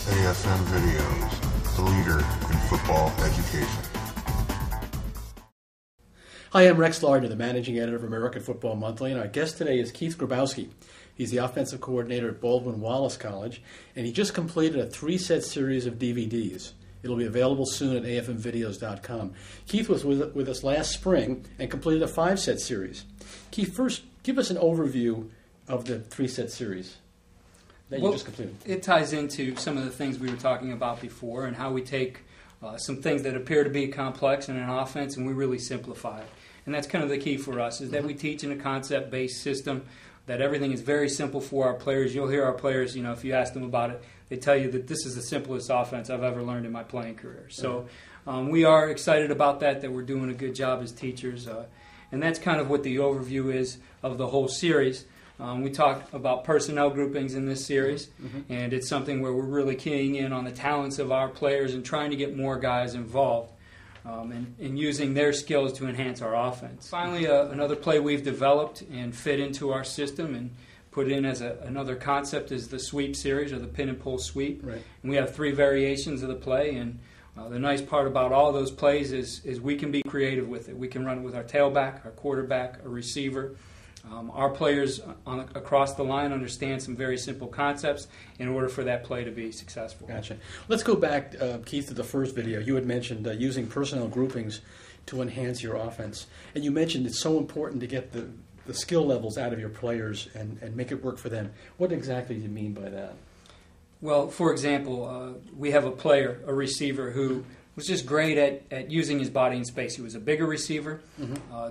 AFM Videos, the leader in football education. Hi, I'm Rex Lardner, the managing editor of American Football Monthly, and our guest today is Keith Grabowski. He's the offensive coordinator at Baldwin Wallace College, and he just completed a 3-set series of DVDs. It'll be available soon at afmvideos.com. Keith was with us last spring and completed a 5-set series. Keith, first, give us an overview of the 3-set series that you just completed. It ties into some of the things we were talking about before and how we take some things that appear to be complex in an offense and we really simplify it. And that's kind of the key for us, is that we teach in a concept-based system, that everything is very simple for our players. You'll hear our players, if you ask them about it, they tell you that this is the simplest offense I've ever learned in my playing career. So we are excited about that we're doing a good job as teachers. And that's kind of what the overview is of the whole series. We talk about personnel groupings in this series, and it's something where we're really keying in on the talents of our players and trying to get more guys involved and using their skills to enhance our offense. Finally, another play we've developed and fit into our system and put in as another concept is the sweep series, or the pin and pull sweep. Right. And we have 3 variations of the play, and the nice part about all those plays is we can be creative with it. We can run it with our tailback, our quarterback, our receiver. Our players across the line understand some very simple concepts in order for that play to be successful. Gotcha. Let's go back, Keith, to the first video. You had mentioned using personnel groupings to enhance your offense. And you mentioned it's so important to get the skill levels out of your players and make it work for them. What exactly do you mean by that? Well, for example, we have a player, a receiver, who was just great at using his body in space. He was a bigger receiver,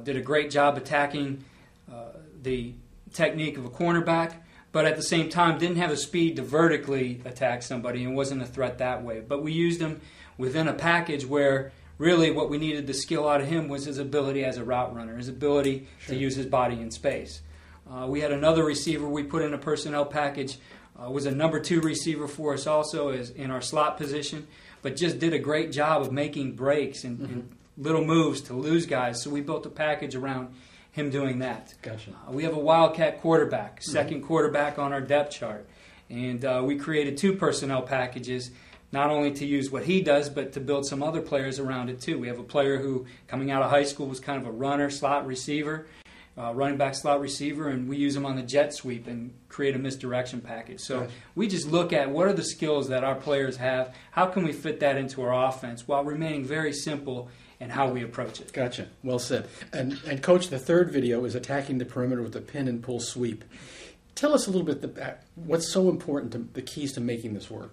did a great job attacking the technique of a cornerback, but at the same time didn't have the speed to vertically attack somebody and wasn't a threat that way. But we used him within a package where really what we needed the skill out of him was his ability as a route runner, his ability to use his body in space. We had another receiver we put in a personnel package, was a number 2 receiver for us also as in our slot position, but just did a great job of making breaks and little moves to lose guys. So we built a package around him doing that. Gotcha. We have a wildcat quarterback, second quarterback on our depth chart. And we created 2 personnel packages, not only to use what he does, but to build some other players around it too. We have a player who, coming out of high school, was kind of a runner, slot receiver, running back slot receiver, and we use him on the jet sweep and create a misdirection package. So we just look at what are the skills that our players have, how can we fit that into our offense while remaining very simple and how we approach it. Gotcha. Well said. And Coach, the third video is attacking the perimeter with the pin and pull sweep. Tell us a little bit what's so important, the keys to making this work.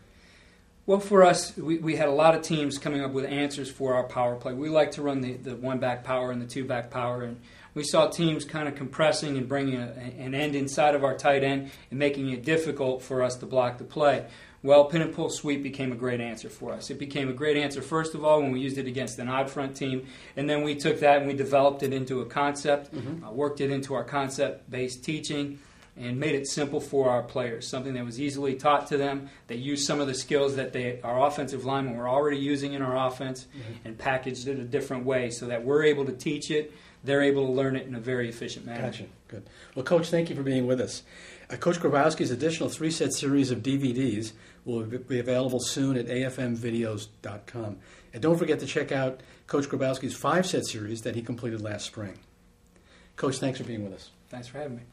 Well, for us, we had a lot of teams coming up with answers for our power play. We like to run the 1-back power and the 2-back power, and we saw teams kind of compressing and bringing an end inside of our tight end and making it difficult for us to block the play. Well, pin and pull sweep became a great answer for us. It became a great answer, first of all, when we used it against an odd front team, and then we took that and we developed it into a concept, worked it into our concept-based teaching, and made it simple for our players, something that was easily taught to them, that used some of the skills that our offensive linemen were already using in our offense, and packaged it a different way so that we're able to teach it, they're able to learn it in a very efficient manner. Gotcha. Good. Well, Coach, thank you for being with us. Coach Grabowski's additional 3-set series of DVDs will be available soon at afmvideos.com. And don't forget to check out Coach Grabowski's 5-set series that he completed last spring. Coach, thanks for being with us. Thanks for having me.